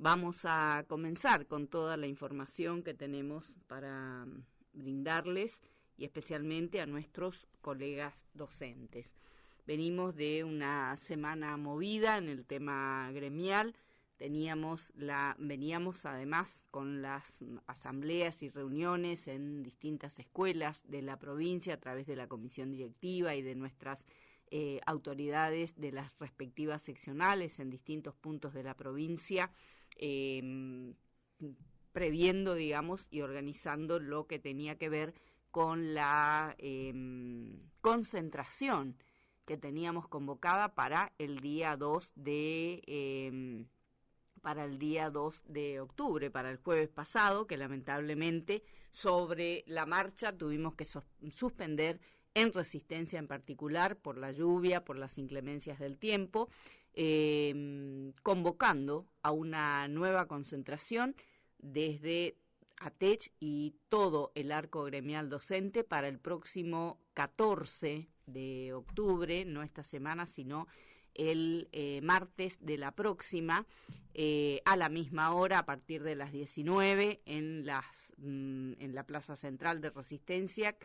Vamos a comenzar con toda la información que tenemos para brindarles y especialmente a nuestros colegas docentes. Venimos de una semana movida en el tema gremial. Veníamos además con las asambleas y reuniones en distintas escuelas de la provincia a través de la comisión directiva y de nuestras autoridades de las respectivas seccionales en distintos puntos de la provincia, previendo, digamos, y organizando lo que tenía que ver con la concentración que teníamos convocada para el día 2 de octubre, para el jueves pasado, que lamentablemente sobre la marcha tuvimos que suspender en Resistencia en particular por la lluvia, por las inclemencias del tiempo, convocando a una nueva concentración desde ATECH y todo el arco gremial docente para el próximo 14 de octubre, no esta semana, sino el martes de la próxima, a la misma hora, a partir de las 19, en la Plaza Central de Resistencia,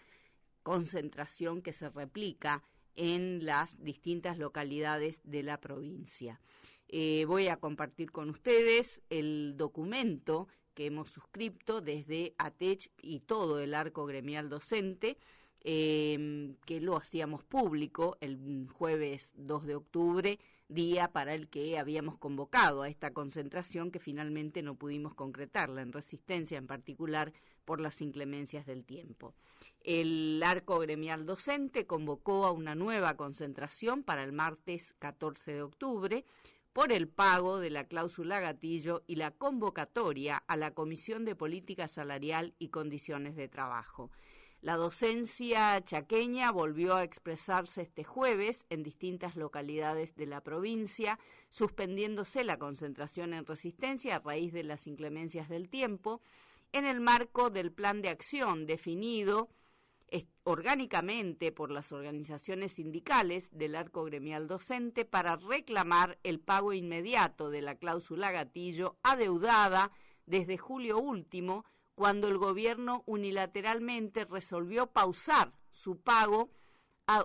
concentración que se replica en las distintas localidades de la provincia. Voy a compartir con ustedes el documento que hemos suscrito desde ATECH y todo el arco gremial docente, que lo hacíamos público el jueves 2 de octubre, día para el que habíamos convocado a esta concentración que finalmente no pudimos concretarla en Resistencia, en particular por las inclemencias del tiempo. El arco gremial docente convocó a una nueva concentración para el martes 14 de octubre por el pago de la cláusula gatillo y la convocatoria a la Comisión de Política Salarial y Condiciones de Trabajo. La docencia chaqueña volvió a expresarse este jueves en distintas localidades de la provincia, suspendiéndose la concentración en Resistencia a raíz de las inclemencias del tiempo, en el marco del plan de acción definido orgánicamente por las organizaciones sindicales del arco gremial docente para reclamar el pago inmediato de la cláusula gatillo adeudada desde julio último, cuando el gobierno unilateralmente resolvió pausar su pago,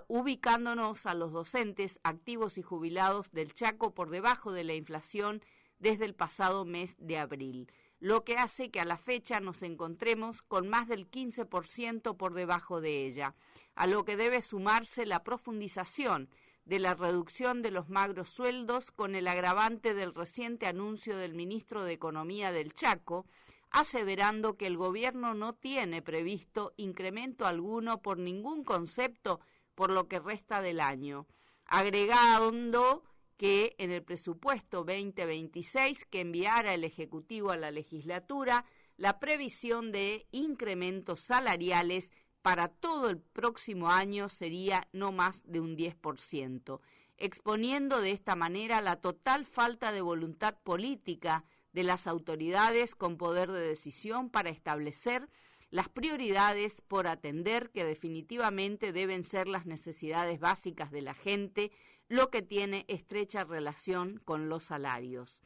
ubicándonos a los docentes activos y jubilados del Chaco por debajo de la inflación desde el pasado mes de abril, lo que hace que a la fecha nos encontremos con más del 15% por debajo de ella, a lo que debe sumarse la profundización de la reducción de los magros sueldos con el agravante del reciente anuncio del ministro de Economía del Chaco, aseverando que el gobierno no tiene previsto incremento alguno por ningún concepto por lo que resta del año, agregando que en el presupuesto 2026 que enviara el Ejecutivo a la legislatura, la previsión de incrementos salariales para todo el próximo año sería no más de un 10%, exponiendo de esta manera la total falta de voluntad política de las autoridades con poder de decisión para establecer las prioridades por atender, que definitivamente deben ser las necesidades básicas de la gente, lo que tiene estrecha relación con los salarios.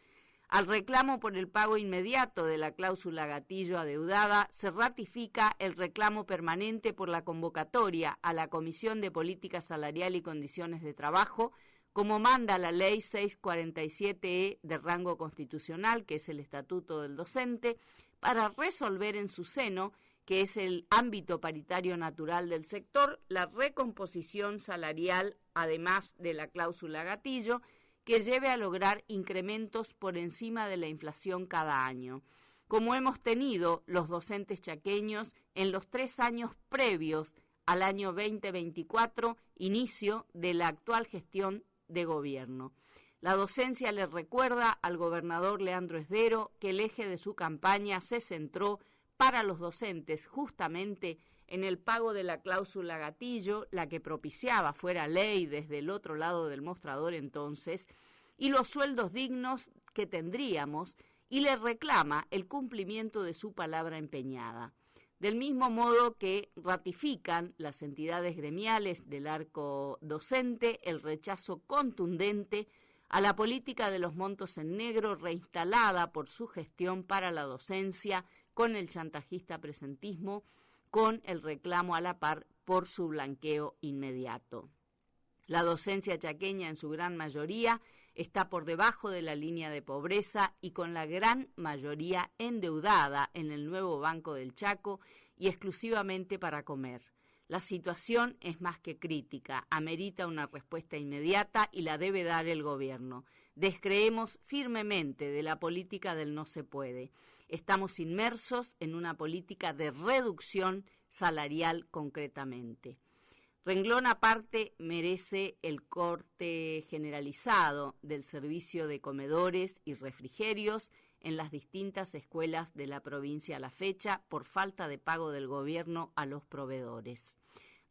Al reclamo por el pago inmediato de la cláusula gatillo adeudada, se ratifica el reclamo permanente por la convocatoria a la Comisión de Política Salarial y Condiciones de Trabajo, como manda la Ley 647E de rango constitucional, que es el Estatuto del Docente, para resolver en su seno, que es el ámbito paritario natural del sector, la recomposición salarial, además de la cláusula gatillo, que lleve a lograr incrementos por encima de la inflación cada año, como hemos tenido los docentes chaqueños en los 3 años previos al año 2024, inicio de la actual gestión de gobierno. La docencia le recuerda al gobernador Leandro Esdero que el eje de su campaña se centró para los docentes justamente en el pago de la cláusula gatillo, la que propiciaba fuera ley desde el otro lado del mostrador entonces, y los sueldos dignos que tendríamos, y le reclama el cumplimiento de su palabra empeñada. Del mismo modo que ratifican las entidades gremiales del arco docente el rechazo contundente a la política de los montos en negro reinstalada por su gestión para la docencia con el chantajista presentismo, con el reclamo a la par por su blanqueo inmediato. La docencia chaqueña en su gran mayoría está por debajo de la línea de pobreza y con la gran mayoría endeudada en el nuevo Banco del Chaco y exclusivamente para comer. La situación es más que crítica, amerita una respuesta inmediata y la debe dar el gobierno. Descreemos firmemente de la política del no se puede. Estamos inmersos en una política de reducción salarial concretamente. Renglón aparte merece el corte generalizado del servicio de comedores y refrigerios en las distintas escuelas de la provincia a la fecha por falta de pago del gobierno a los proveedores.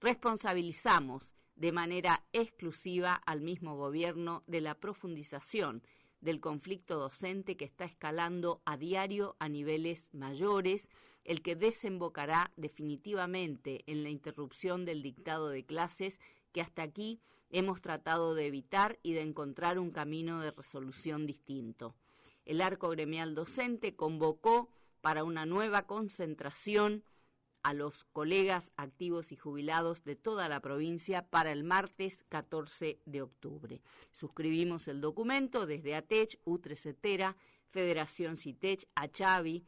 Responsabilizamos de manera exclusiva al mismo gobierno de la profundización del conflicto docente que está escalando a diario a niveles mayores, el que desembocará definitivamente en la interrupción del dictado de clases que hasta aquí hemos tratado de evitar y de encontrar un camino de resolución distinto. El arco gremial docente convocó para una nueva concentración a los colegas activos y jubilados de toda la provincia para el martes 14 de octubre. Suscribimos el documento desde ATECH, UTRE CETERA, Federación CITECH, ACHAVI,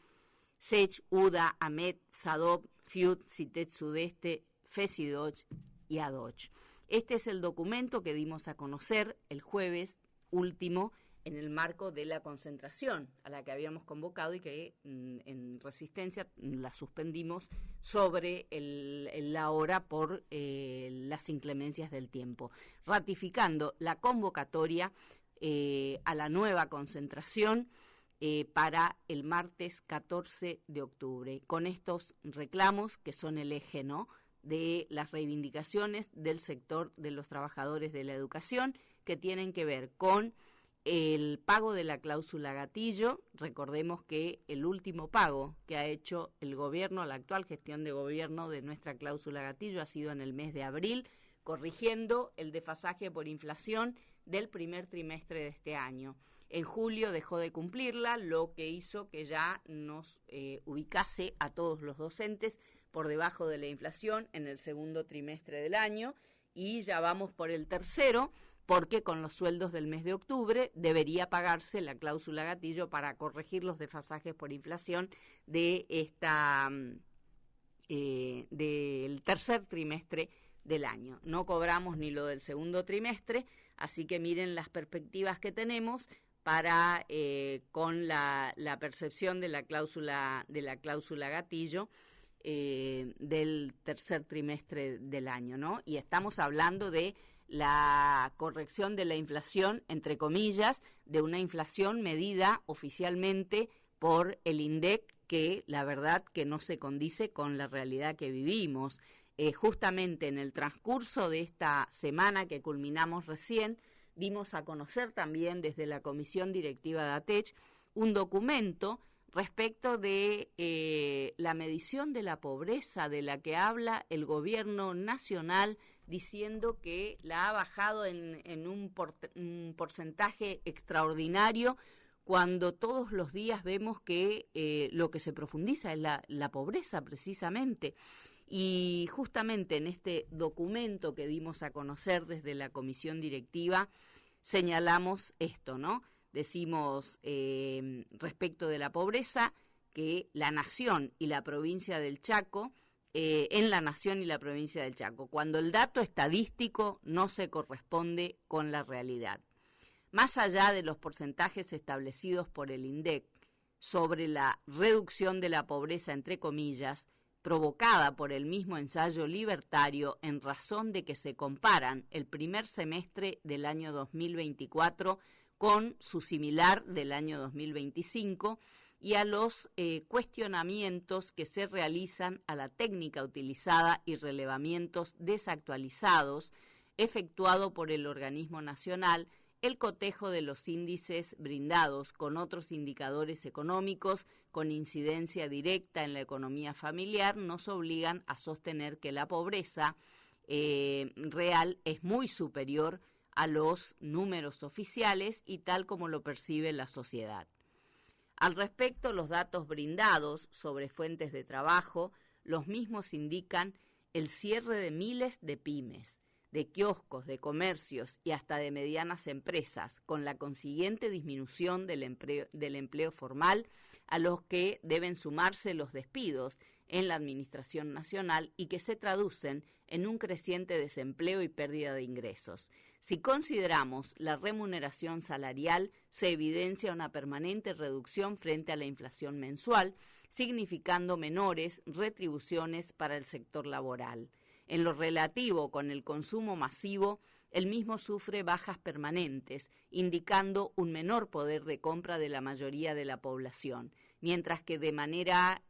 SECH, UDA, AMET, SADOP, FIUT, CITECH Sudeste, FESIDOCH y ADOCH. Este es el documento que dimos a conocer el jueves último en el marco de la concentración a la que habíamos convocado y que en Resistencia la suspendimos sobre la hora por las inclemencias del tiempo, ratificando la convocatoria a la nueva concentración para el martes 14 de octubre, con estos reclamos que son el eje, ¿no?, de las reivindicaciones del sector de los trabajadores de la educación, que tienen que ver con el pago de la cláusula gatillo. Recordemos que el último pago que ha hecho el gobierno, la actual gestión de gobierno de nuestra cláusula gatillo ha sido en el mes de abril, corrigiendo el desfasaje por inflación del primer trimestre de este año. En julio dejó de cumplirla, lo que hizo que ya nos ubicase a todos los docentes por debajo de la inflación en el segundo trimestre del año, y ya vamos por el tercero, porque con los sueldos del mes de octubre debería pagarse la cláusula gatillo para corregir los desfasajes por inflación de del tercer trimestre del año. No cobramos ni lo del segundo trimestre, así que miren las perspectivas que tenemos para con la percepción de la cláusula gatillo del tercer trimestre del año, ¿no? Y estamos hablando de la corrección de la inflación, entre comillas, de una inflación medida oficialmente por el INDEC, que la verdad que no se condice con la realidad que vivimos. Justamente en el transcurso de esta semana que culminamos recién, dimos a conocer también desde la Comisión Directiva de ATECH un documento respecto de la medición de la pobreza de la que habla el gobierno nacional, diciendo que la ha bajado en un porcentaje extraordinario, cuando todos los días vemos que lo que se profundiza es la pobreza precisamente. Y justamente en este documento que dimos a conocer desde la Comisión Directiva señalamos esto, ¿no? Decimos respecto de la pobreza que la Nación y la provincia del Chaco, en la Nación y la provincia del Chaco, cuando el dato estadístico no se corresponde con la realidad. Más allá de los porcentajes establecidos por el INDEC sobre la reducción de la pobreza, entre comillas, provocada por el mismo ensayo libertario en razón de que se comparan el primer semestre del año 2024 con su similar del año 2025 y a los cuestionamientos que se realizan a la técnica utilizada y relevamientos desactualizados efectuado por el organismo nacional, el cotejo de los índices brindados con otros indicadores económicos con incidencia directa en la economía familiar nos obligan a sostener que la pobreza real es muy superior a los números oficiales y tal como lo percibe la sociedad. Al respecto, los datos brindados sobre fuentes de trabajo, los mismos indican el cierre de miles de pymes, de kioscos, de comercios y hasta de medianas empresas, con la consiguiente disminución del empleo formal, a los que deben sumarse los despidos en la Administración Nacional y que se traducen en un creciente desempleo y pérdida de ingresos. Si consideramos la remuneración salarial, se evidencia una permanente reducción frente a la inflación mensual, significando menores retribuciones para el sector laboral. En lo relativo con el consumo masivo, el mismo sufre bajas permanentes, indicando un menor poder de compra de la mayoría de la población, mientras que de manera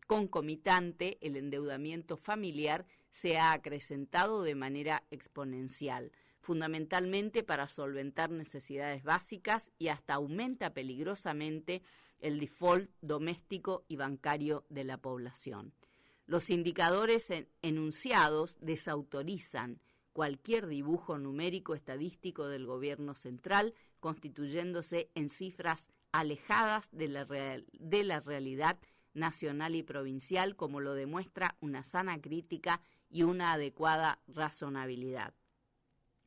concomitante el endeudamiento familiar se ha acrecentado de manera exponencial, fundamentalmente para solventar necesidades básicas y hasta aumenta peligrosamente el default doméstico y bancario de la población. Los indicadores enunciados desautorizan cualquier dibujo numérico estadístico del gobierno central, constituyéndose en cifras alejadas de la realidad nacional y provincial, como lo demuestra una sana crítica y una adecuada razonabilidad.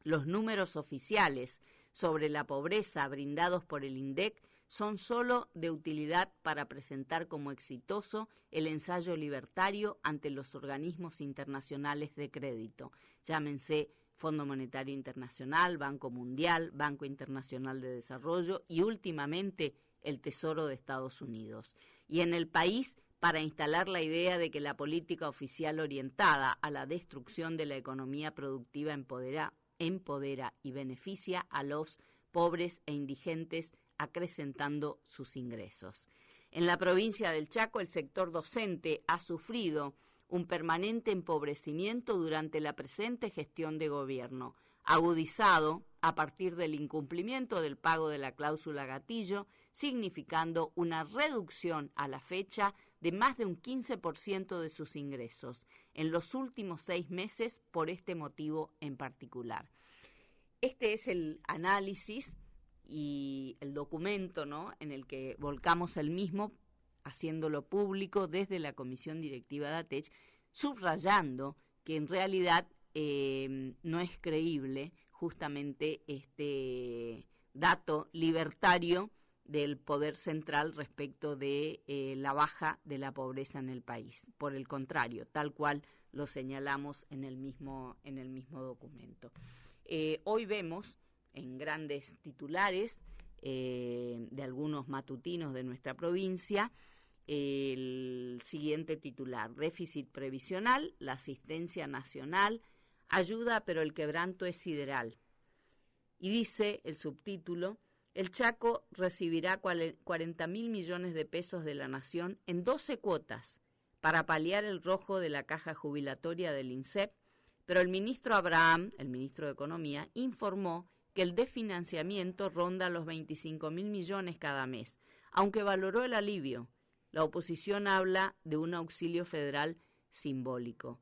Los números oficiales sobre la pobreza brindados por el INDEC son sólo de utilidad para presentar como exitoso el ensayo libertario ante los organismos internacionales de crédito, llámense Fondo Monetario Internacional, Banco Mundial, Banco Internacional de Desarrollo y últimamente el Tesoro de Estados Unidos. Y en el país, para instalar la idea de que la política oficial orientada a la destrucción de la economía productiva empodera y beneficia a los pobres e indigentes, acrecentando sus ingresos. En la provincia del Chaco, el sector docente ha sufrido un permanente empobrecimiento durante la presente gestión de gobierno, agudizado a partir del incumplimiento del pago de la cláusula gatillo, significando una reducción a la fecha de más de un 15% de sus ingresos en los últimos 6 meses por este motivo en particular. Este es el análisis y el documento, ¿no?, en el que volcamos el mismo, haciéndolo público desde la Comisión Directiva de ATECH, subrayando que en realidad no es creíble justamente este dato libertario del poder central respecto de la baja de la pobreza en el país. Por el contrario, tal cual lo señalamos en el mismo documento. Hoy vemos en grandes titulares de algunos matutinos de nuestra provincia el siguiente titular: déficit previsional, la asistencia nacional ayuda, pero el quebranto es sideral. Y dice el subtítulo: el Chaco recibirá 40.000 millones de pesos de la Nación en 12 cuotas para paliar el rojo de la caja jubilatoria del INSEP, pero el ministro Abraham, el ministro de Economía, informó que el desfinanciamiento ronda los 25.000 millones cada mes, aunque valoró el alivio. La oposición habla de un auxilio federal simbólico.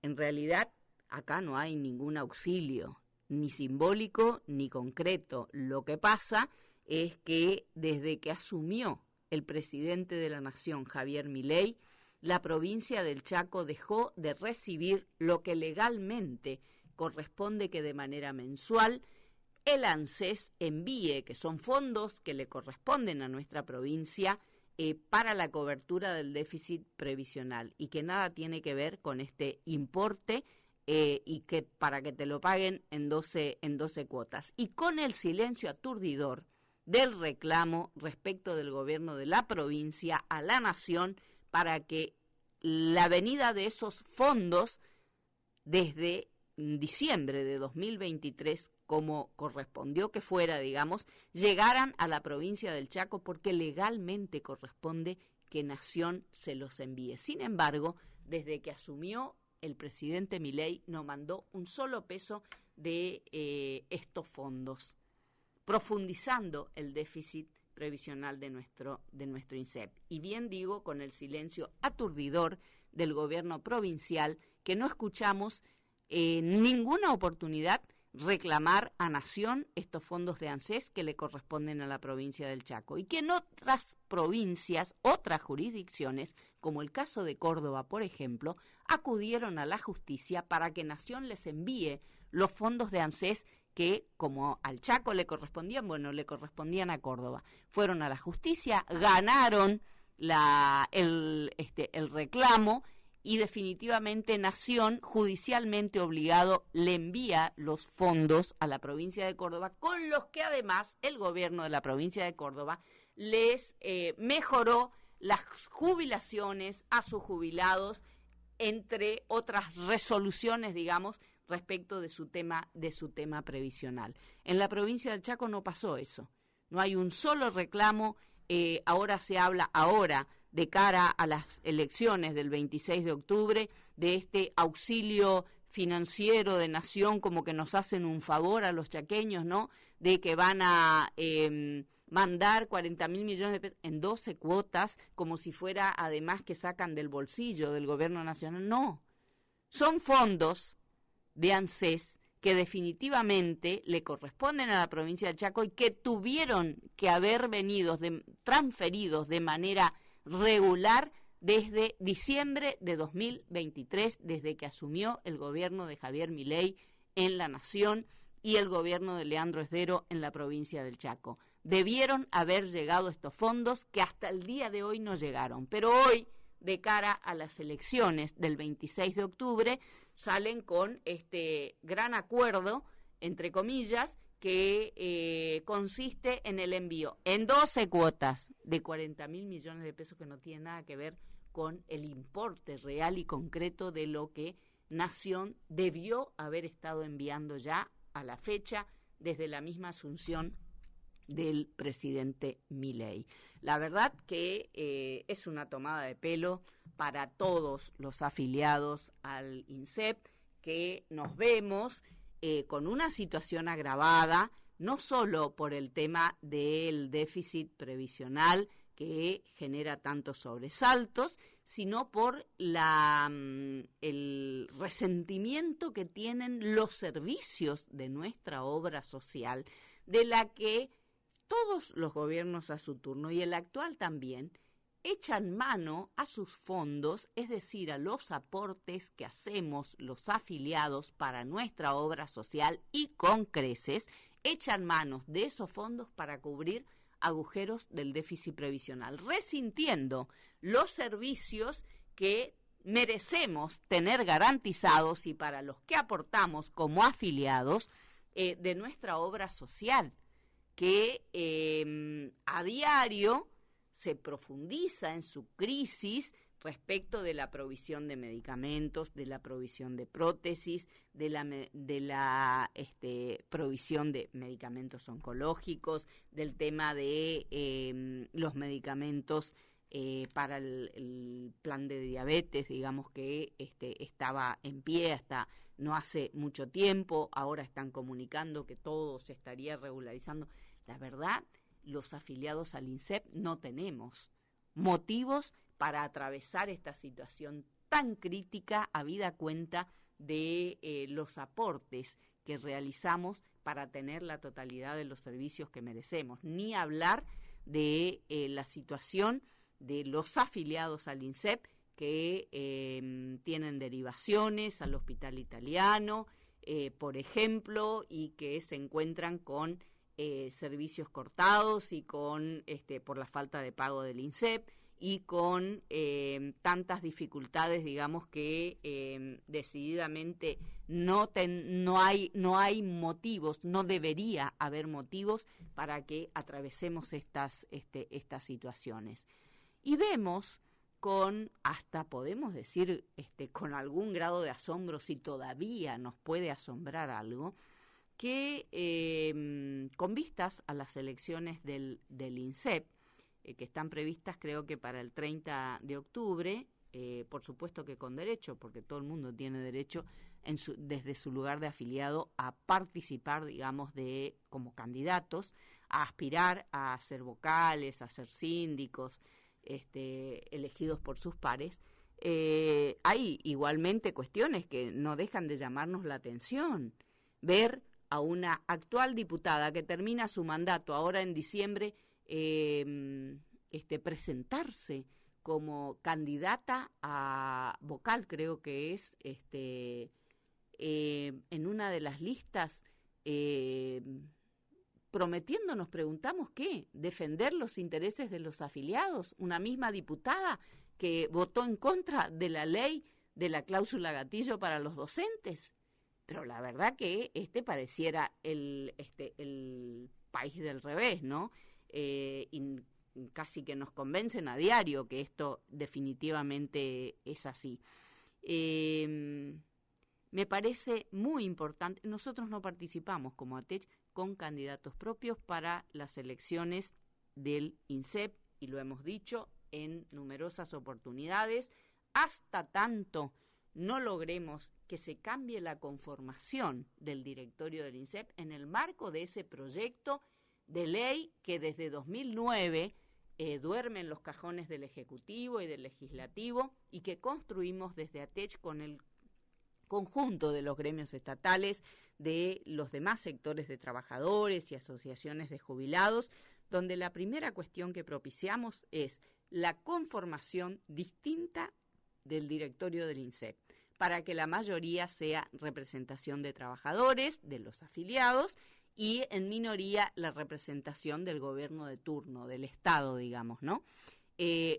En realidad, acá no hay ningún auxilio, ni simbólico ni concreto. Lo que pasa es que desde que asumió el presidente de la Nación, Javier Milei, la provincia del Chaco dejó de recibir lo que legalmente corresponde que de manera mensual el ANSES envíe, que son fondos que le corresponden a nuestra provincia para la cobertura del déficit previsional y que nada tiene que ver con este importe y que para que te lo paguen en 12 cuotas. Y con el silencio aturdidor del reclamo respecto del gobierno de la provincia a la Nación para que la venida de esos fondos desde diciembre de 2023, como correspondió que fuera, digamos, llegaran a la provincia del Chaco porque legalmente corresponde que Nación se los envíe. Sin embargo, desde que asumió el presidente Milei no mandó un solo peso de estos fondos, profundizando el déficit previsional de nuestro INSEP. Y bien digo, con el silencio aturdidor del gobierno provincial, que no escuchamos ninguna oportunidad reclamar a Nación estos fondos de ANSES que le corresponden a la provincia del Chaco y que en otras provincias, otras jurisdicciones, como el caso de Córdoba, por ejemplo, acudieron a la justicia para que Nación les envíe los fondos de ANSES que, como al Chaco le correspondían, bueno, le correspondían a Córdoba. Fueron a la justicia, ganaron el reclamo, y definitivamente Nación, judicialmente obligado, le envía los fondos a la provincia de Córdoba, con los que además el gobierno de la provincia de Córdoba les mejoró las jubilaciones a sus jubilados, entre otras resoluciones, digamos, respecto de su tema previsional. En la provincia del Chaco no pasó eso. No hay un solo reclamo. Ahora se habla de cara a las elecciones del 26 de octubre, de este auxilio financiero de Nación, como que nos hacen un favor a los chaqueños, ¿no? De que van a mandar 40.000 millones de pesos en 12 cuotas, como si fuera además que sacan del bolsillo del gobierno nacional. No, son fondos de ANSES que definitivamente le corresponden a la provincia del Chaco y que tuvieron que haber venido transferidos de manera regular desde diciembre de 2023, desde que asumió el gobierno de Javier Milei en la Nación y el gobierno de Leandro Esdero en la provincia del Chaco. Debieron haber llegado estos fondos que hasta el día de hoy no llegaron, pero hoy, de cara a las elecciones del 26 de octubre, salen con este gran acuerdo, entre comillas, que consiste en el envío en 12 cuotas de 40.000 millones de pesos, que no tiene nada que ver con el importe real y concreto de lo que Nación debió haber estado enviando ya a la fecha desde la misma asunción del presidente Milei. La verdad que es una tomada de pelo para todos los afiliados al INSEP, que nos vemos con una situación agravada, no solo por el tema del déficit previsional que genera tantos sobresaltos, sino por el resentimiento que tienen los servicios de nuestra obra social, de la que todos los gobiernos a su turno, y el actual también, echan mano a sus fondos, es decir, a los aportes que hacemos los afiliados para nuestra obra social, y con creces echan manos de esos fondos para cubrir agujeros del déficit previsional, resintiendo los servicios que merecemos tener garantizados y para los que aportamos como afiliados de nuestra obra social, que a diario se profundiza en su crisis respecto de la provisión de medicamentos, de la provisión de prótesis, de la provisión de medicamentos oncológicos, del tema de los medicamentos para el plan de diabetes, digamos que estaba en pie hasta no hace mucho tiempo. Ahora están comunicando que todo se estaría regularizando. La verdad, los afiliados al INSEP no tenemos motivos para atravesar esta situación tan crítica, habida cuenta de los aportes que realizamos para tener la totalidad de los servicios que merecemos, ni hablar de la situación de los afiliados al INSEP que tienen derivaciones al Hospital Italiano, por ejemplo, y que se encuentran con servicios cortados y con por la falta de pago del INSEP y con tantas dificultades, digamos, que decididamente no hay motivos, no debería haber motivos para que atravesemos estas situaciones. Y vemos hasta podemos decir con algún grado de asombro, si todavía nos puede asombrar algo, que con vistas a las elecciones del INSEP, que están previstas creo que para el 30 de octubre, por supuesto que con derecho, porque todo el mundo tiene derecho desde su lugar de afiliado a participar, digamos, como candidatos, a aspirar a ser vocales, a ser síndicos, elegidos por sus pares. Hay igualmente cuestiones que no dejan de llamarnos la atención. Ver a una actual diputada que termina su mandato ahora en diciembre, presentarse como candidata a vocal, creo que es, en una de las listas, prometiendo, nos preguntamos qué, defender los intereses de los afiliados, una misma diputada que votó en contra de la ley de la cláusula gatillo para los docentes. Pero la verdad que pareciera el país del revés, ¿no? Y casi que nos convencen a diario que esto definitivamente es así. Me parece muy importante. Nosotros no participamos como ATECH con candidatos propios para las elecciones del INSEP, y lo hemos dicho en numerosas oportunidades, hasta tanto no logremos que se cambie la conformación del directorio del INSEP en el marco de ese proyecto de ley que desde 2009 duerme en los cajones del Ejecutivo y del Legislativo, y que construimos desde ATECH con el conjunto de los gremios estatales, de los demás sectores de trabajadores y asociaciones de jubilados, donde la primera cuestión que propiciamos es la conformación distinta del directorio del INSEP, para que la mayoría sea representación de trabajadores, de los afiliados, y en minoría la representación del gobierno de turno, del Estado, digamos, ¿no?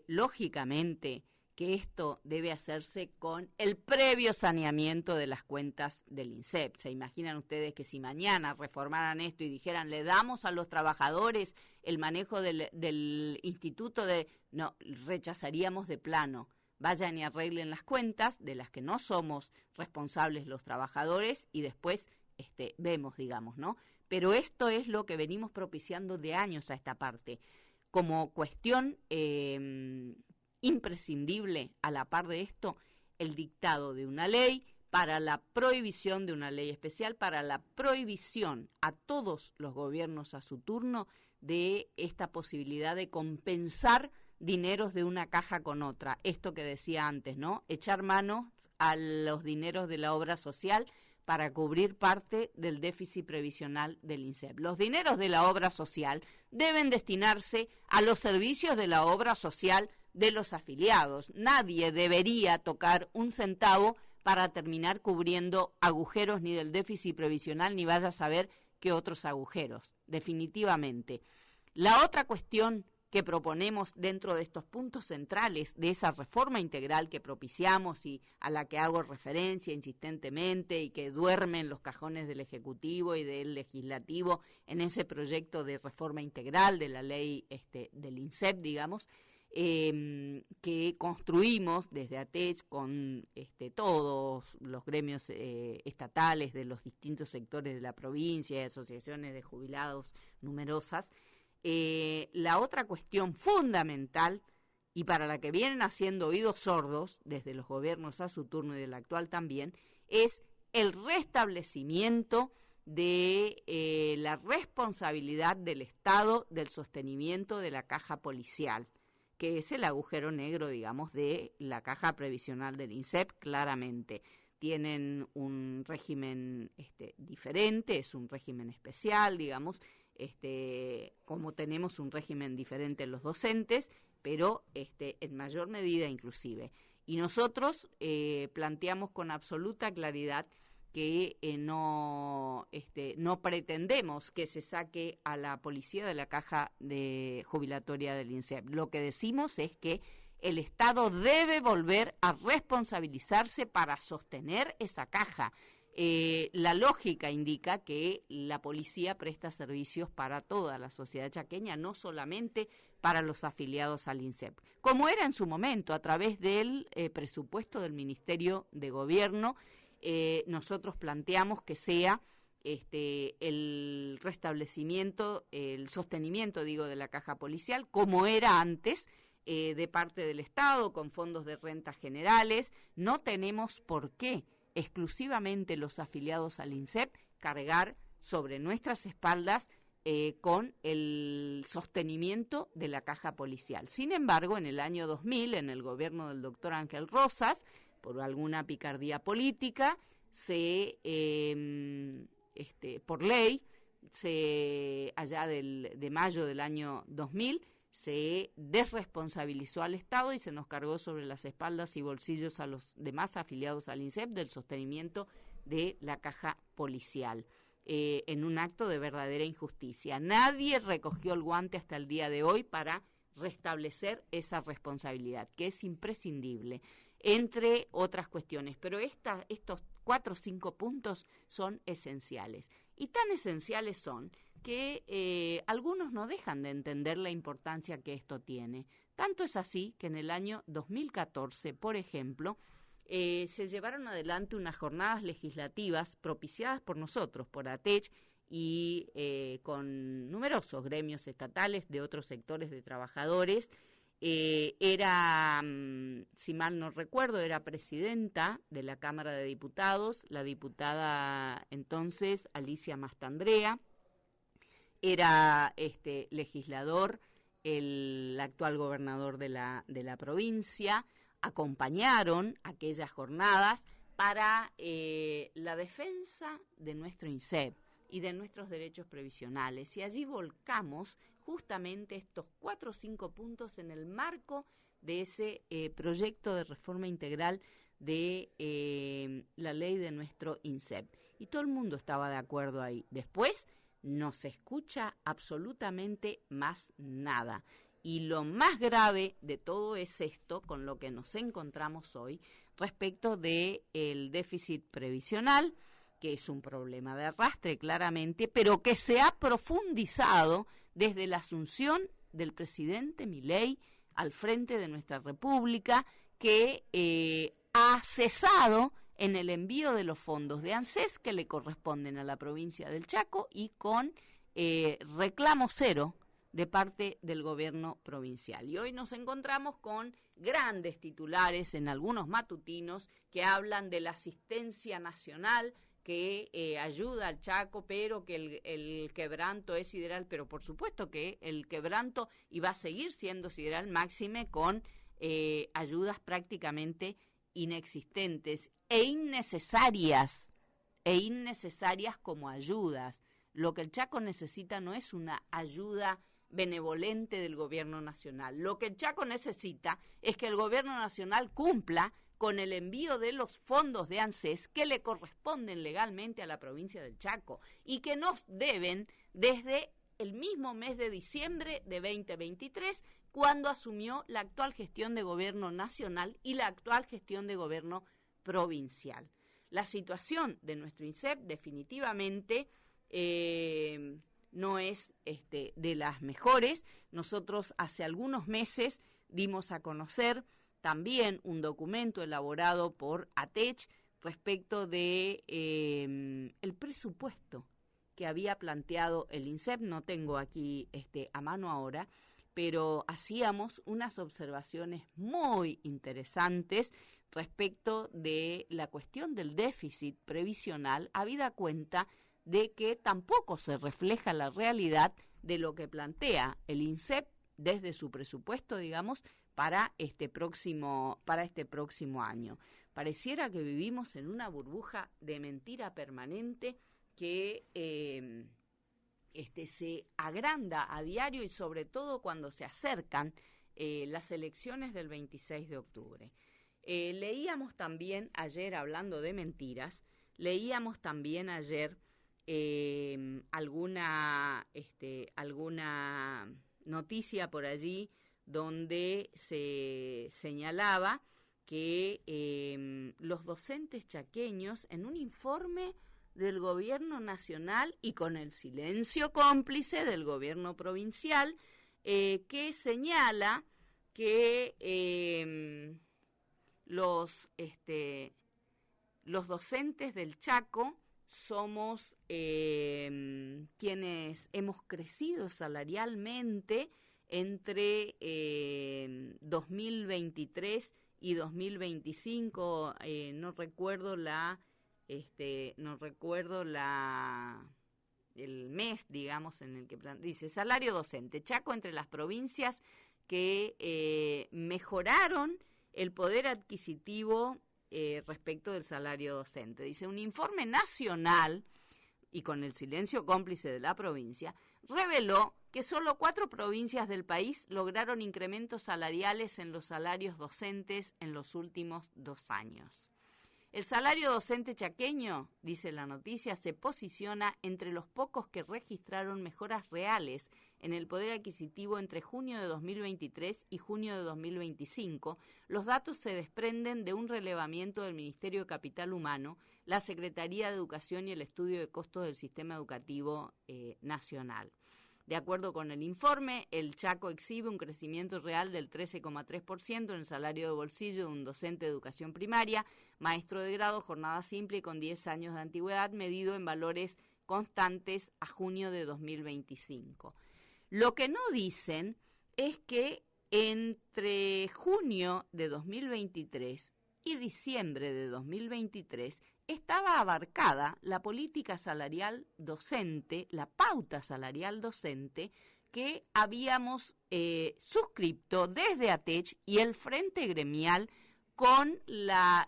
Lógicamente que esto debe hacerse con el previo saneamiento de las cuentas del INSEP. ¿Se imaginan ustedes que si mañana reformaran esto y dijeran, le damos a los trabajadores el manejo del instituto No, rechazaríamos de plano. Vayan y arreglen las cuentas de las que no somos responsables los trabajadores y después vemos, digamos, ¿no? Pero esto es lo que venimos propiciando de años a esta parte. Como cuestión imprescindible a la par de esto, el dictado de una ley para la prohibición de una ley especial, para la prohibición a todos los gobiernos a su turno de esta posibilidad de compensar dineros de una caja con otra. Esto que decía antes, ¿no? Echar mano a los dineros de la obra social para cubrir parte del déficit previsional del INSEP. Los dineros de la obra social deben destinarse a los servicios de la obra social de los afiliados. Nadie debería tocar un centavo para terminar cubriendo agujeros ni del déficit previsional, ni vaya a saber qué otros agujeros, definitivamente. La otra cuestión que proponemos dentro de estos puntos centrales de esa reforma integral que propiciamos y a la que hago referencia insistentemente y que duerme en los cajones del Ejecutivo y del Legislativo en ese proyecto de reforma integral de la ley del INSEP, digamos, que construimos desde ATECH con todos los gremios estatales de los distintos sectores de la provincia y asociaciones de jubilados numerosas. La otra cuestión fundamental, y para la que vienen haciendo oídos sordos desde los gobiernos a su turno y del actual también, es el restablecimiento de la responsabilidad del Estado del sostenimiento de la caja policial, que es el agujero negro, digamos, de la caja previsional del INSEP, claramente. Tienen un régimen diferente, es un régimen especial, digamos, como tenemos un régimen diferente en los docentes, pero en mayor medida inclusive. Y nosotros planteamos con absoluta claridad que no pretendemos que se saque a la policía de la caja de jubilatoria del INSEP. Lo que decimos es que el Estado debe volver a responsabilizarse para sostener esa caja. La lógica indica que la policía presta servicios para toda la sociedad chaqueña, no solamente para los afiliados al INSEP, como era en su momento a través del presupuesto del Ministerio de Gobierno. Nosotros planteamos que sea el restablecimiento, el sostenimiento, de la caja policial, como era antes, de parte del Estado, con fondos de rentas generales. No tenemos por qué exclusivamente los afiliados al INSEP cargar sobre nuestras espaldas con el sostenimiento de la caja policial. Sin embargo, en el año 2000, en el gobierno del doctor Ángel Rosas, por alguna picardía política, se por ley, allá de mayo del año 2000, se desresponsabilizó al Estado y se nos cargó sobre las espaldas y bolsillos a los demás afiliados al INSEP del sostenimiento de la caja policial, en un acto de verdadera injusticia. Nadie recogió el guante hasta el día de hoy para restablecer esa responsabilidad, que es imprescindible, entre otras cuestiones. Pero estos 4 o 5 puntos son esenciales. Y tan esenciales son que algunos no dejan de entender la importancia que esto tiene. Tanto es así que en el año 2014, por ejemplo, se llevaron adelante unas jornadas legislativas propiciadas por nosotros, por ATECH, y con numerosos gremios estatales de otros sectores de trabajadores. Era, si mal no recuerdo, era presidenta de la Cámara de Diputados, la diputada entonces Alicia Mastandrea, era legislador el actual gobernador de la provincia. Acompañaron aquellas jornadas para la defensa de nuestro INSEP y de nuestros derechos previsionales, y allí volcamos justamente estos 4 o 5 puntos en el marco de ese proyecto de reforma integral de la ley de nuestro INSEP, y todo el mundo estaba de acuerdo ahí. Después no se escucha absolutamente más nada. Y lo más grave de todo es esto con lo que nos encontramos hoy respecto del déficit previsional, que es un problema de arrastre claramente, pero que se ha profundizado desde la asunción del presidente Milei al frente de nuestra República, que ha cesado en el envío de los fondos de ANSES que le corresponden a la provincia del Chaco, y con reclamo cero de parte del gobierno provincial. Y hoy nos encontramos con grandes titulares en algunos matutinos que hablan de la asistencia nacional que ayuda al Chaco, pero que el quebranto es sideral. Pero por supuesto que el quebranto iba a seguir siendo sideral, máxime con ayudas prácticamente inexistentes e innecesarias como ayudas. Lo que el Chaco necesita no es una ayuda benevolente del gobierno nacional. Lo que el Chaco necesita es que el gobierno nacional cumpla con el envío de los fondos de ANSES que le corresponden legalmente a la provincia del Chaco y que nos deben desde el mismo mes de diciembre de 2023, cuando asumió la actual gestión de gobierno nacional y la actual gestión de gobierno provincial. La situación de nuestro INSEP definitivamente no es de las mejores. Nosotros hace algunos meses dimos a conocer también un documento elaborado por ATECH respecto de el presupuesto que había planteado el INSEP. No tengo aquí a mano ahora, pero hacíamos unas observaciones muy interesantes respecto de la cuestión del déficit previsional, habida cuenta de que tampoco se refleja la realidad de lo que plantea el INSEP desde su presupuesto, digamos, para este próximo año. Pareciera que vivimos en una burbuja de mentira permanente que se agranda a diario, y sobre todo cuando se acercan las elecciones del 26 de octubre. Leíamos también ayer, hablando de mentiras, alguna noticia por allí donde se señalaba que los docentes chaqueños, en un informe del gobierno nacional y con el silencio cómplice del gobierno provincial, que señala que los docentes del Chaco somos quienes hemos crecido salarialmente entre 2023 y 2025, no recuerdo el mes, digamos, en el que dice salario docente, Chaco entre las provincias que mejoraron el poder adquisitivo respecto del salario docente. Dice, un informe nacional y con el silencio cómplice de la provincia, reveló que solo 4 provincias del país lograron incrementos salariales en los salarios docentes en los últimos 2 años. El salario docente chaqueño, dice la noticia, se posiciona entre los pocos que registraron mejoras reales en el poder adquisitivo entre junio de 2023 y junio de 2025. Los datos se desprenden de un relevamiento del Ministerio de Capital Humano, la Secretaría de Educación y el Estudio de Costos del Sistema Educativo Nacional. De acuerdo con el informe, el Chaco exhibe un crecimiento real del 13,3% en el salario de bolsillo de un docente de educación primaria, maestro de grado, jornada simple y con 10 años de antigüedad, medido en valores constantes a junio de 2025. Lo que no dicen es que entre junio de 2023 y diciembre de 2023 estaba abarcada la política salarial docente, la pauta salarial docente que habíamos suscripto desde ATECH y el Frente Gremial con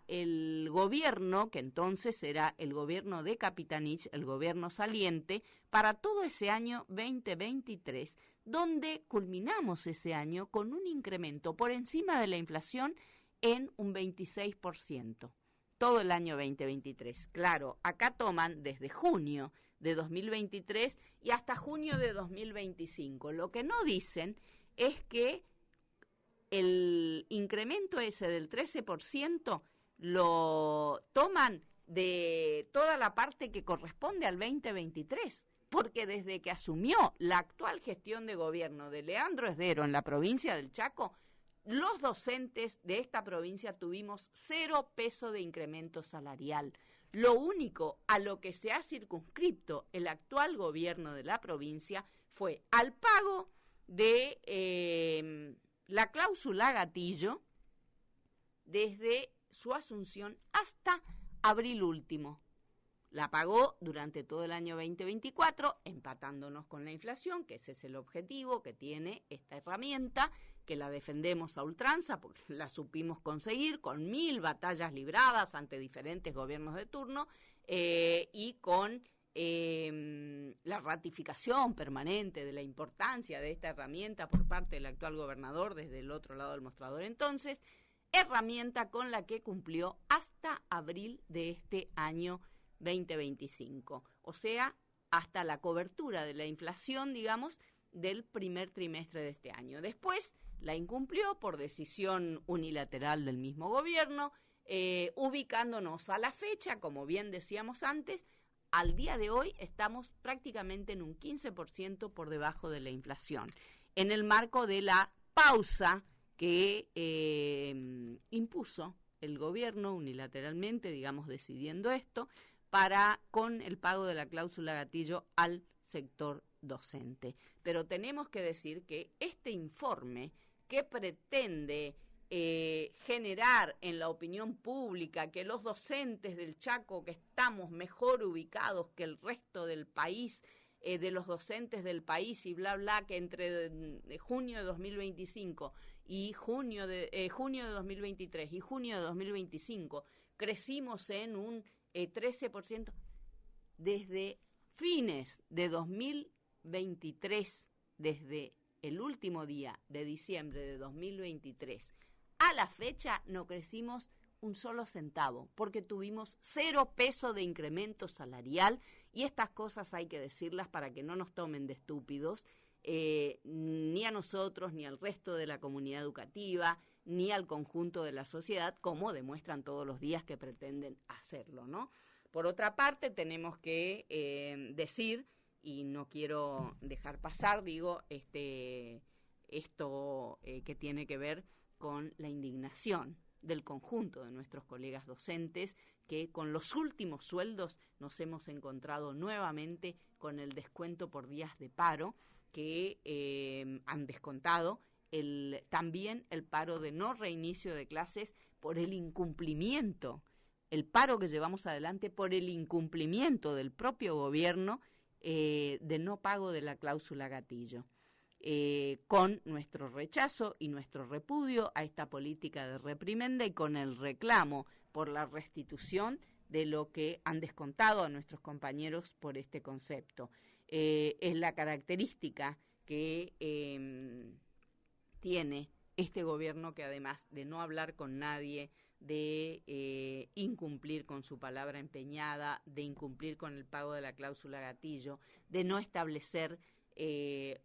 el gobierno, que entonces era el gobierno de Capitanich, el gobierno saliente, para todo ese año 2023, donde culminamos ese año con un incremento por encima de la inflación en un 26%. Todo el año 2023. Claro, acá toman desde junio de 2023 y hasta junio de 2025. Lo que no dicen es que el incremento ese del 13% lo toman de toda la parte que corresponde al 2023, porque desde que asumió la actual gestión de gobierno de Leandro Esdero en la provincia del Chaco, los docentes de esta provincia tuvimos 0 peso de incremento salarial. Lo único a lo que se ha circunscripto el actual gobierno de la provincia fue al pago de la cláusula gatillo desde su asunción hasta abril último. La pagó durante todo el año 2024, empatándonos con la inflación, que ese es el objetivo que tiene esta herramienta, que la defendemos a ultranza, porque la supimos conseguir con 1000 batallas libradas ante diferentes gobiernos de turno y con la ratificación permanente de la importancia de esta herramienta por parte del actual gobernador desde el otro lado del mostrador entonces, herramienta con la que cumplió hasta abril de este año 2025, o sea, hasta la cobertura de la inflación, digamos, del primer trimestre de este año. Después la incumplió por decisión unilateral del mismo gobierno, ubicándonos a la fecha, como bien decíamos antes, al día de hoy estamos prácticamente en un 15% por debajo de la inflación, en el marco de la pausa que impuso el gobierno unilateralmente, digamos, decidiendo esto, con el pago de la cláusula gatillo al sector docente. Pero tenemos que decir que este informe que pretende generar en la opinión pública que los docentes del Chaco, que estamos mejor ubicados que el resto del país, de los docentes del país y bla, bla, que entre junio de 2025 y junio de 2023 y junio de 2025 crecimos en un 13%, desde fines de 2023, desde el último día de diciembre de 2023 a la fecha no crecimos un solo centavo, porque tuvimos 0 peso de incremento salarial, y estas cosas hay que decirlas para que no nos tomen de estúpidos, ni a nosotros, ni al resto de la comunidad educativa, ni al conjunto de la sociedad, como demuestran todos los días que pretenden hacerlo, ¿no? Por otra parte, tenemos que decir, y no quiero dejar pasar, digo, esto que tiene que ver con la indignación del conjunto de nuestros colegas docentes, que con los últimos sueldos nos hemos encontrado nuevamente con el descuento por días de paro, que han descontado también el paro de no reinicio de clases por el incumplimiento, el paro que llevamos adelante por el incumplimiento del propio gobierno de no pago de la cláusula gatillo. Con nuestro rechazo y nuestro repudio a esta política de reprimenda y con el reclamo por la restitución de lo que han descontado a nuestros compañeros por este concepto. Es la característica que tiene este gobierno, que además de no hablar con nadie, de incumplir con su palabra empeñada, de incumplir con el pago de la cláusula gatillo, de no establecer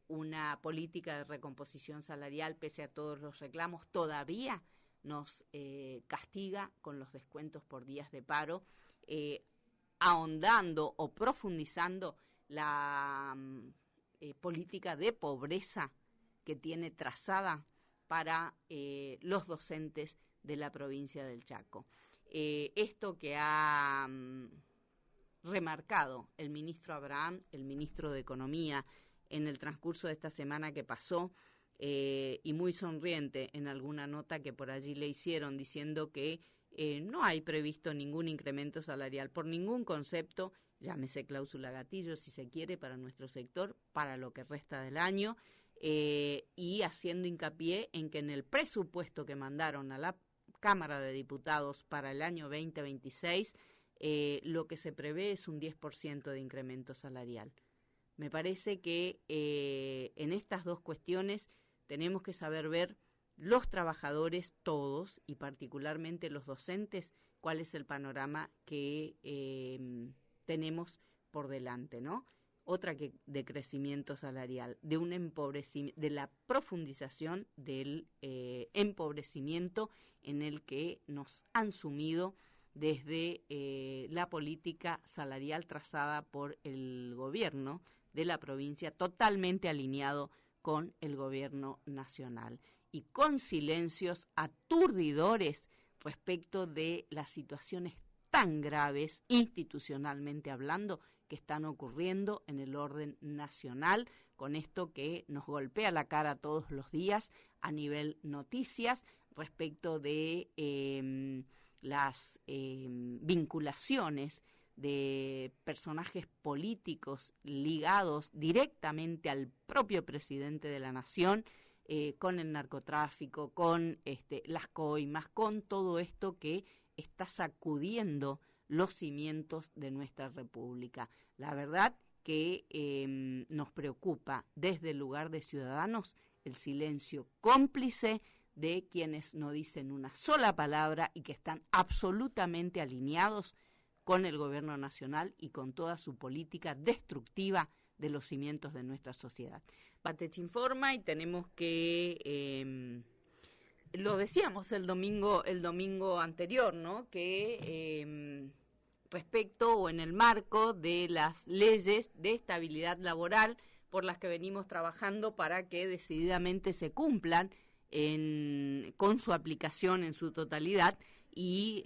una política de recomposición salarial pese a todos los reclamos, todavía nos castiga con los descuentos por días de paro, ahondando o profundizando la política de pobreza que tiene trazada para los docentes de la provincia del Chaco. Esto que ha remarcado el ministro Abraham, el ministro de Economía, en el transcurso de esta semana que pasó, y muy sonriente en alguna nota que por allí le hicieron, diciendo que no hay previsto ningún incremento salarial por ningún concepto, llámese cláusula gatillo si se quiere, para nuestro sector, para lo que resta del año, y haciendo hincapié en que en el presupuesto que mandaron a la Cámara de Diputados para el año 2026, lo que se prevé es un 10% de incremento salarial. Me parece que en estas dos cuestiones tenemos que saber ver los trabajadores todos, y particularmente los docentes, cuál es el panorama que tenemos por delante, ¿no? Otra que de crecimiento salarial, de un empobrecimiento, de la profundización del empobrecimiento en el que nos han sumido desde la política salarial trazada por el gobierno de la provincia, totalmente alineado con el gobierno nacional y con silencios aturdidores respecto de las situaciones tan graves, institucionalmente hablando, que están ocurriendo en el orden nacional, con esto que nos golpea la cara todos los días a nivel noticias respecto de las vinculaciones de personajes políticos ligados directamente al propio presidente de la Nación, con el narcotráfico, con las coimas, con todo esto que está sacudiendo los cimientos de nuestra República. La verdad que nos preocupa desde el lugar de ciudadanos el silencio cómplice de quienes no dicen una sola palabra y que están absolutamente alineados con el gobierno nacional y con toda su política destructiva de los cimientos de nuestra sociedad. Patech informa, y tenemos que, lo decíamos el domingo anterior, ¿no? Que respecto o en el marco de las leyes de estabilidad laboral por las que venimos trabajando para que decididamente se cumplan con su aplicación en su totalidad, y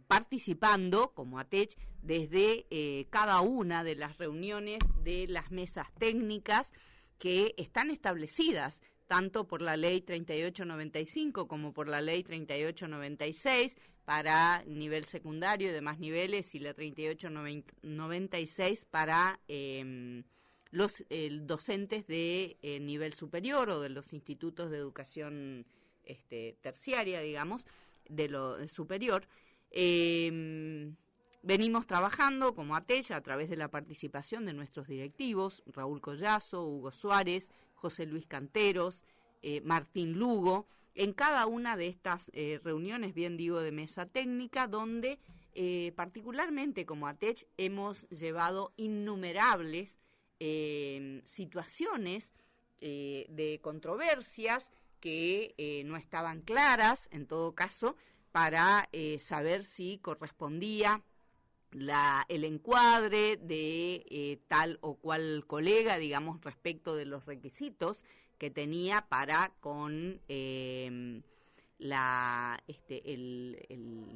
participando como ATECH desde cada una de las reuniones de las mesas técnicas que están establecidas tanto por la ley 3895 como por la ley 3896 para nivel secundario y demás niveles, y la 3896 para los docentes de nivel superior o de los institutos de educación terciaria, digamos, de lo superior. Venimos trabajando como ATECH a través de la participación de nuestros directivos, Raúl Collazo, Hugo Suárez, José Luis Canteros, Martín Lugo, en cada una de estas reuniones, bien digo, de mesa técnica, donde particularmente como ATECH hemos llevado innumerables situaciones de controversias que no estaban claras, en todo caso, para saber si correspondía el encuadre de tal o cual colega, digamos, respecto de los requisitos que tenía para con el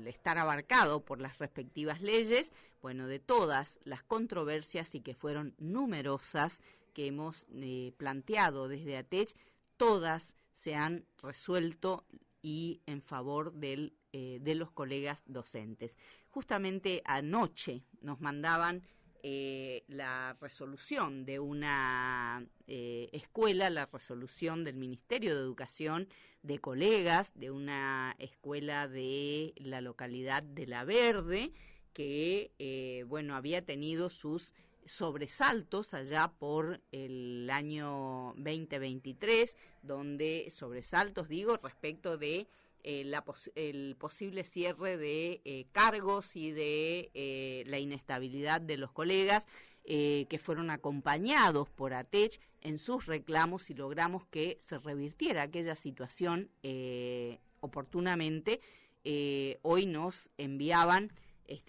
estar abarcado por las respectivas leyes. Bueno, de todas las controversias, y que fueron numerosas, que hemos planteado desde ATECH, todas se han resuelto y en favor de los colegas docentes. Justamente anoche nos mandaban la resolución de una escuela, la resolución del Ministerio de Educación de colegas de una escuela de la localidad de La Verde, que, había tenido sus sobresaltos allá por el año 2023, donde sobresaltos, digo, respecto de el posible cierre de cargos y de la inestabilidad de los colegas, que fueron acompañados por ATECH en sus reclamos y logramos que se revirtiera aquella situación oportunamente. Hoy nos enviaban,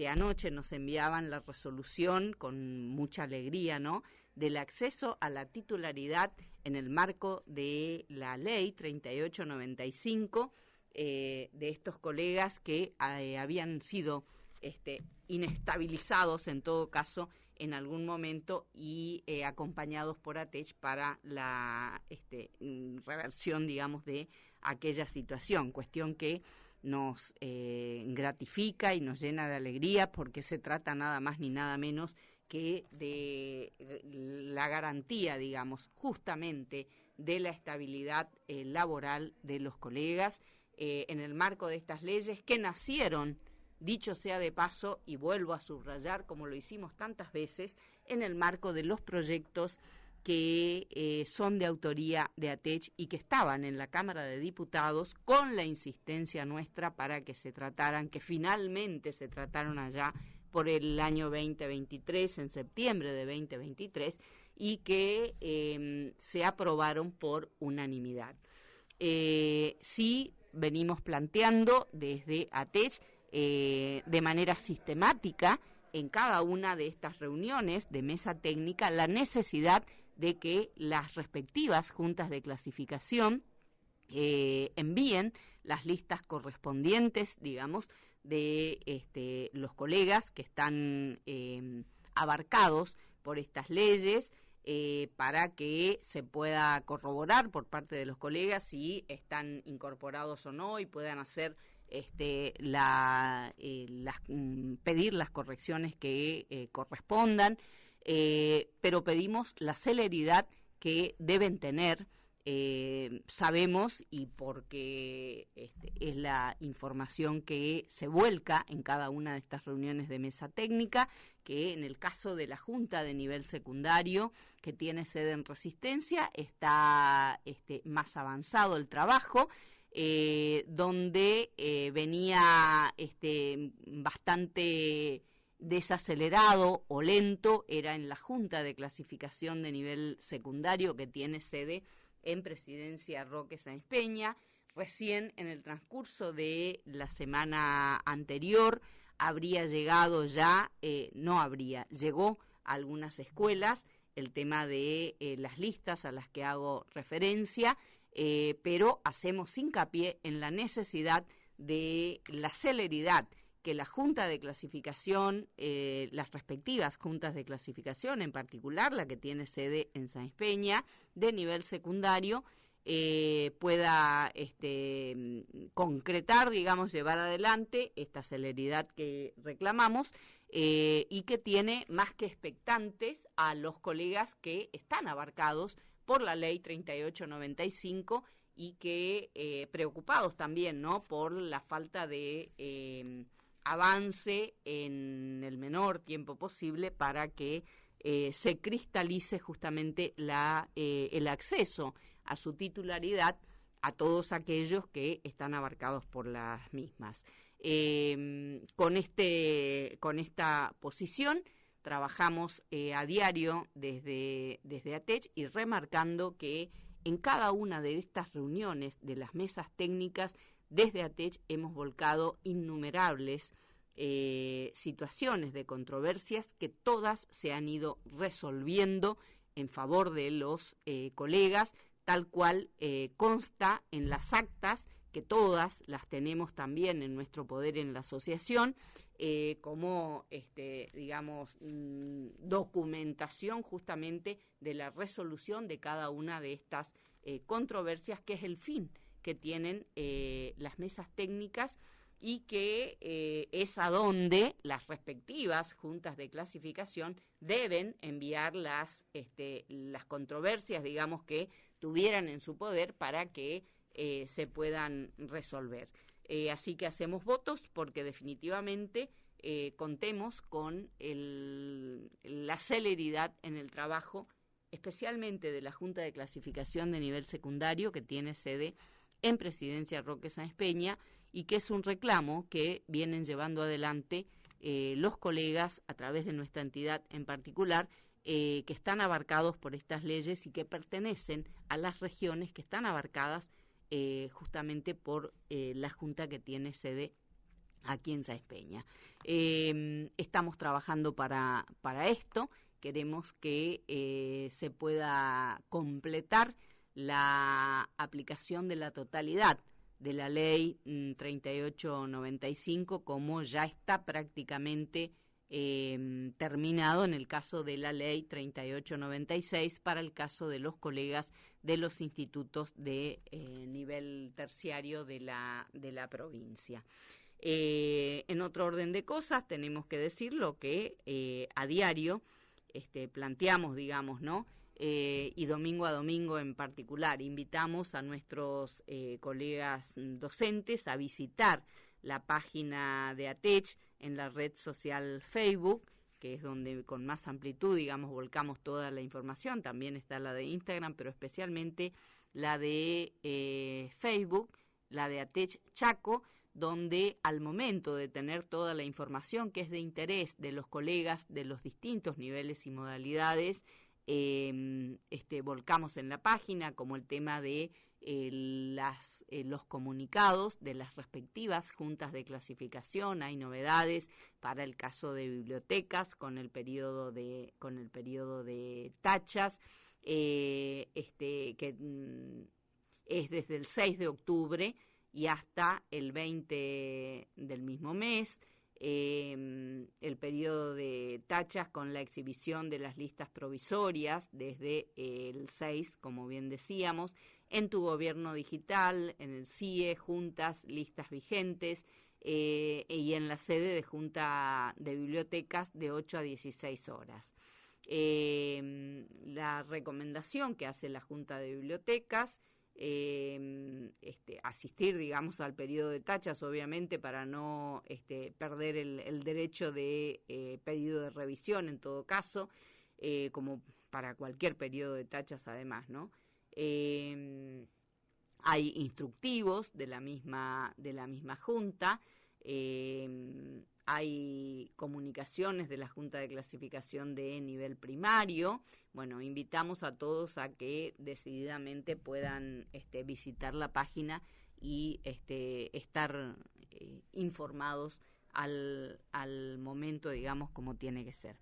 anoche nos enviaban la resolución con mucha alegría, ¿no?, del acceso a la titularidad en el marco de la ley 3895, de estos colegas que habían sido inestabilizados en todo caso en algún momento y acompañados por ATECH para la reversión, digamos, de aquella situación, cuestión que nos gratifica y nos llena de alegría, porque se trata nada más ni nada menos que de la garantía, digamos, justamente de la estabilidad laboral de los colegas en el marco de estas leyes que nacieron, dicho sea de paso, y vuelvo a subrayar, como lo hicimos tantas veces, en el marco de los proyectos que son de autoría de ATECH y que estaban en la Cámara de Diputados con la insistencia nuestra para que se trataran, que finalmente se trataron allá por el año 2023, en septiembre de 2023, y que se aprobaron por unanimidad. Sí, venimos planteando desde ATECH de manera sistemática en cada una de estas reuniones de mesa técnica la necesidad de que las respectivas juntas de clasificación envíen las listas correspondientes, digamos, de los colegas que están abarcados por estas leyes, para que se pueda corroborar por parte de los colegas si están incorporados o no y puedan hacer pedir las correcciones que correspondan, pero pedimos la celeridad que deben tener. Sabemos, y porque es la información que se vuelca en cada una de estas reuniones de mesa técnica, que en el caso de la Junta de nivel secundario, que tiene sede en Resistencia, está más avanzado el trabajo, donde venía bastante desacelerado o lento, era en la Junta de Clasificación de nivel secundario, que tiene sede en Presidencia Roque Sáenz Peña. Recién en el transcurso de la semana anterior habría llegado ya, llegó a algunas escuelas el tema de las listas a las que hago referencia, pero hacemos hincapié en la necesidad de la celeridad que la Junta de Clasificación, las respectivas juntas de clasificación, en particular la que tiene sede en Sáenz Peña, de nivel secundario, pueda concretar, digamos, llevar adelante esta celeridad que reclamamos, y que tiene más que expectantes a los colegas que están abarcados por la ley 3895 y que preocupados también, ¿no?, por la falta de avance en el menor tiempo posible para que se cristalice justamente el acceso a su titularidad a todos aquellos que están abarcados por las mismas. Con esta posición trabajamos a diario desde ATECH, y remarcando que en cada una de estas reuniones de las mesas técnicas desde ATECH hemos volcado innumerables situaciones de controversias que todas se han ido resolviendo en favor de los colegas, tal cual consta en las actas, que todas las tenemos también en nuestro poder en la asociación, como documentación justamente de la resolución de cada una de estas controversias, que es el fin que tienen las mesas técnicas, y que es a donde las respectivas juntas de clasificación deben enviar las controversias, digamos, que tuvieran en su poder para que se puedan resolver. Así que hacemos votos porque definitivamente contemos con la celeridad en el trabajo, especialmente de la Junta de Clasificación de Nivel Secundario, que tiene sede en Presidencia Roque Sáenz Peña, y que es un reclamo que vienen llevando adelante los colegas a través de nuestra entidad en particular, que están abarcados por estas leyes y que pertenecen a las regiones que están abarcadas justamente por la Junta que tiene sede aquí en Sáenz Peña. Estamos trabajando para esto. Queremos que se pueda completar la aplicación de la totalidad de la ley 3895, como ya está prácticamente terminado en el caso de la ley 3896 para el caso de los colegas de los institutos de nivel terciario de la provincia. En otro orden de cosas, tenemos que decir lo que a diario planteamos, digamos, ¿no? Y domingo a domingo en particular, invitamos a nuestros colegas docentes a visitar la página de ATECH en la red social Facebook, que es donde con más amplitud, digamos, volcamos toda la información. También está la de Instagram, pero especialmente la de Facebook, la de ATECH Chaco, donde al momento de tener toda la información que es de interés de los colegas de los distintos niveles y modalidades, volcamos en la página, como el tema de los comunicados de las respectivas juntas de clasificación. Hay novedades para el caso de bibliotecas con el periodo de tachas, que es desde el 6 de octubre y hasta el 20 del mismo mes. El periodo de tachas con la exhibición de las listas provisorias desde el 6, como bien decíamos, en tu gobierno digital, en el CIE, juntas, listas vigentes, y en la sede de Junta de Bibliotecas de 8 a 16 horas. La recomendación que hace la Junta de Bibliotecas, asistir, digamos, al periodo de tachas, obviamente, para no perder el derecho de pedido de revisión, en todo caso, como para cualquier periodo de tachas, además, ¿no? Hay instructivos de la misma Junta, hay comunicaciones de la Junta de Clasificación de nivel primario. Bueno, invitamos a todos a que decididamente puedan visitar la página y estar informados al momento, digamos, como tiene que ser.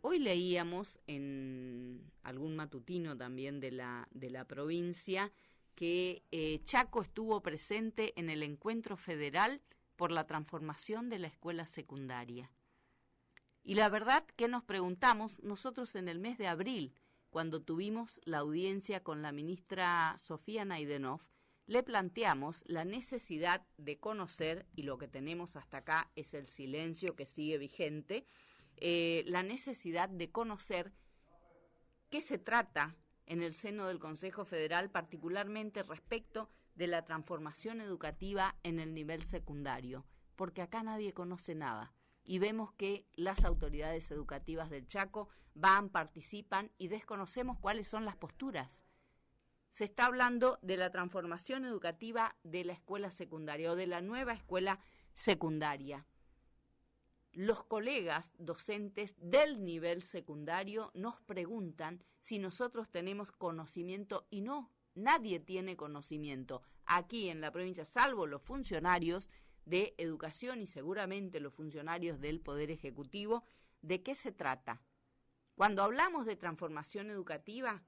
Hoy leíamos en algún matutino también de la provincia que Chaco estuvo presente en el encuentro federal por la transformación de la escuela secundaria. Y la verdad que nos preguntamos, nosotros en el mes de abril, cuando tuvimos la audiencia con la ministra Sofía Naidenov, le planteamos la necesidad de conocer, y lo que tenemos hasta acá es el silencio que sigue vigente, la necesidad de conocer qué se trata en el seno del Consejo Federal, particularmente respecto de la transformación educativa en el nivel secundario, porque acá nadie conoce nada y vemos que las autoridades educativas del Chaco van, participan y desconocemos cuáles son las posturas. Se está hablando de la transformación educativa de la escuela secundaria o de la nueva escuela secundaria. Los colegas docentes del nivel secundario nos preguntan si nosotros tenemos conocimiento y no, nadie tiene conocimiento aquí en la provincia, salvo los funcionarios de educación y seguramente los funcionarios del Poder Ejecutivo. ¿De qué se trata? Cuando hablamos de transformación educativa,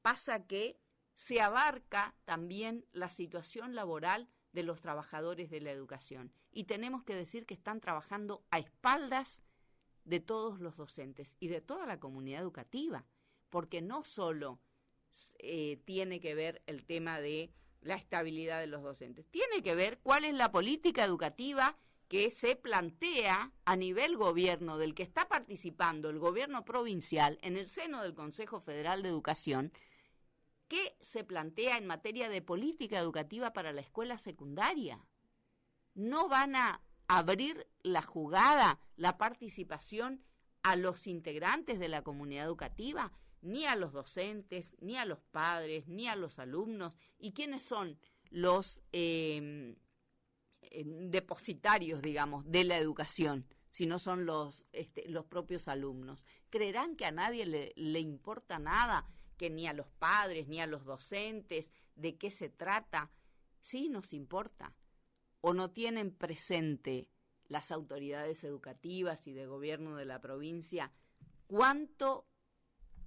pasa que se abarca también la situación laboral de los trabajadores de la educación. Y tenemos que decir que están trabajando a espaldas de todos los docentes y de toda la comunidad educativa, porque no solo tiene que ver el tema de la estabilidad de los docentes, tiene que ver cuál es la política educativa que se plantea a nivel gobierno, del que está participando el gobierno provincial en el seno del Consejo Federal de Educación. ¿Qué se plantea en materia de política educativa para la escuela secundaria? No van a abrir la jugada, la participación a los integrantes de la comunidad educativa, ni a los docentes, ni a los padres, ni a los alumnos. ¿Y quiénes son los depositarios, digamos, de la educación? Si no son los propios alumnos. ¿Creerán que a nadie le importa nada, que ni a los padres, ni a los docentes, de qué se trata? Sí, nos importa. ¿O no tienen presente las autoridades educativas y de gobierno de la provincia cuánto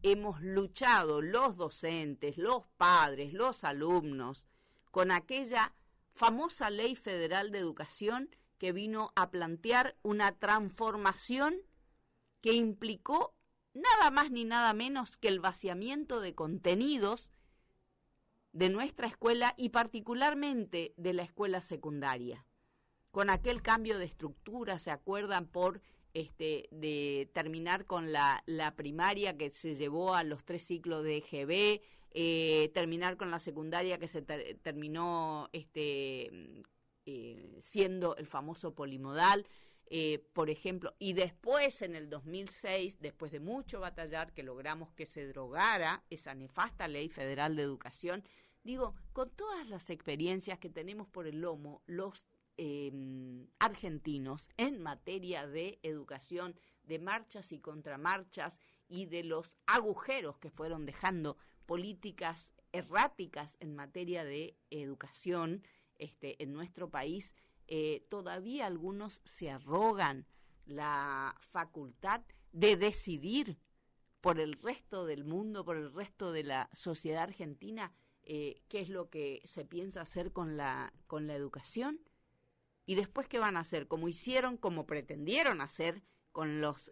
hemos luchado los docentes, los padres, los alumnos, con aquella famosa Ley Federal de Educación que vino a plantear una transformación que implicó nada más ni nada menos que el vaciamiento de contenidos de nuestra escuela y particularmente de la escuela secundaria? Con aquel cambio de estructura, ¿se acuerdan? De terminar con la primaria que se llevó a los 3 ciclos de EGB, terminar con la secundaria que se terminó siendo el famoso polimodal, por ejemplo, y después en el 2006, después de mucho batallar, que logramos que se derogara esa nefasta Ley Federal de Educación. Digo, con todas las experiencias que tenemos por el lomo, los argentinos en materia de educación, de marchas y contramarchas y de los agujeros que fueron dejando políticas erráticas en materia de educación en nuestro país, todavía algunos se arrogan la facultad de decidir por el resto del mundo, por el resto de la sociedad argentina, qué es lo que se piensa hacer con la educación. Y después, ¿qué van a hacer? Como pretendieron hacer con los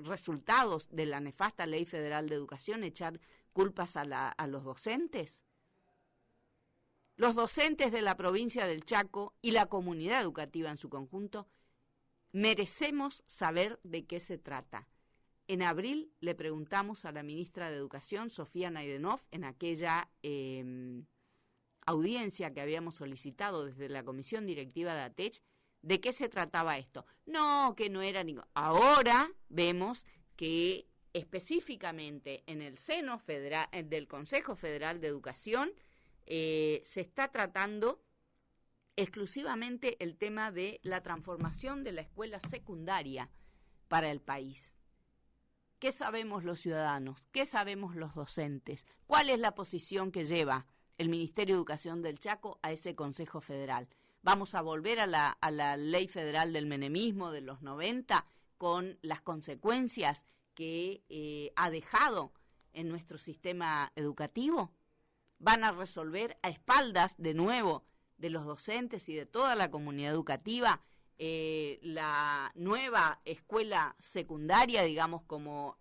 resultados de la nefasta Ley Federal de Educación, echar culpas a los docentes. Los docentes de la provincia del Chaco y la comunidad educativa en su conjunto merecemos saber de qué se trata. En abril le preguntamos a la ministra de Educación, Sofía Naidenov, en aquella audiencia que habíamos solicitado desde la comisión directiva de ATECH, de qué se trataba esto. No, que no era ningún... Ahora vemos que específicamente en el seno federal, del Consejo Federal de Educación, se está tratando exclusivamente el tema de la transformación de la escuela secundaria para el país. ¿Qué sabemos los ciudadanos? ¿Qué sabemos los docentes? ¿Cuál es la posición que lleva el Ministerio de Educación del Chaco a ese Consejo Federal? ¿Vamos a volver a la Ley Federal del Menemismo de los 90 con las consecuencias que ha dejado en nuestro sistema educativo? ¿Van a resolver a espaldas de nuevo de los docentes y de toda la comunidad educativa la nueva escuela secundaria, digamos, como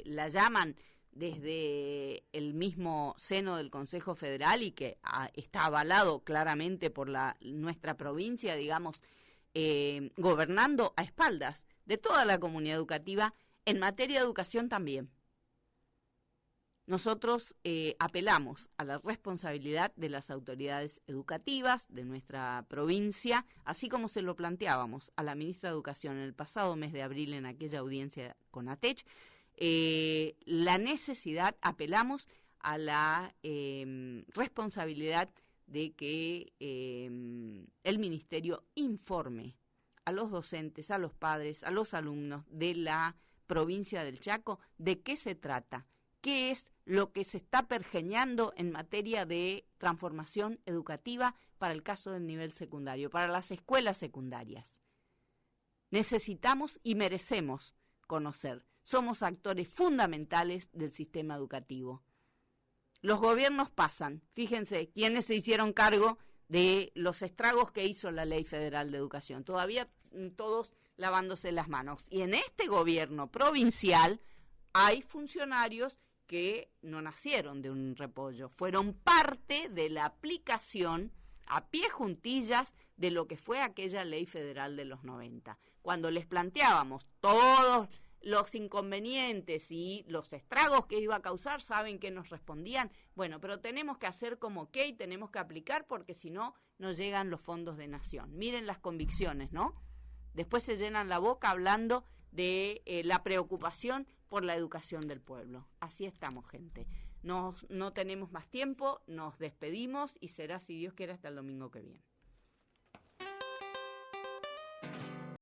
la llaman desde el mismo seno del Consejo Federal y que está avalado claramente por nuestra provincia, digamos, gobernando a espaldas de toda la comunidad educativa en materia de educación también? Nosotros apelamos a la responsabilidad de las autoridades educativas de nuestra provincia, así como se lo planteábamos a la ministra de Educación en el pasado mes de abril en aquella audiencia con ATECH. La necesidad, apelamos a la responsabilidad de que el Ministerio informe a los docentes, a los padres, a los alumnos de la provincia del Chaco de qué se trata, qué es lo que se está pergeñando en materia de transformación educativa para el caso del nivel secundario, para las escuelas secundarias. Necesitamos y merecemos conocer. Somos actores fundamentales del sistema educativo. Los gobiernos pasan. Fíjense quiénes se hicieron cargo de los estragos que hizo la Ley Federal de Educación. Todavía todos lavándose las manos. Y en este gobierno provincial hay funcionarios que no nacieron de un repollo, fueron parte de la aplicación a pie juntillas de lo que fue aquella Ley Federal de los 90. Cuando les planteábamos todos los inconvenientes y los estragos que iba a causar, ¿saben qué nos respondían? Bueno, pero tenemos que hacer como que tenemos que aplicar porque si no, no llegan los fondos de nación. Miren las convicciones, ¿no? Después se llenan la boca hablando de la preocupación por la educación del pueblo. Así estamos, gente. No tenemos más tiempo, nos despedimos y será, si Dios quiere, hasta el domingo que viene.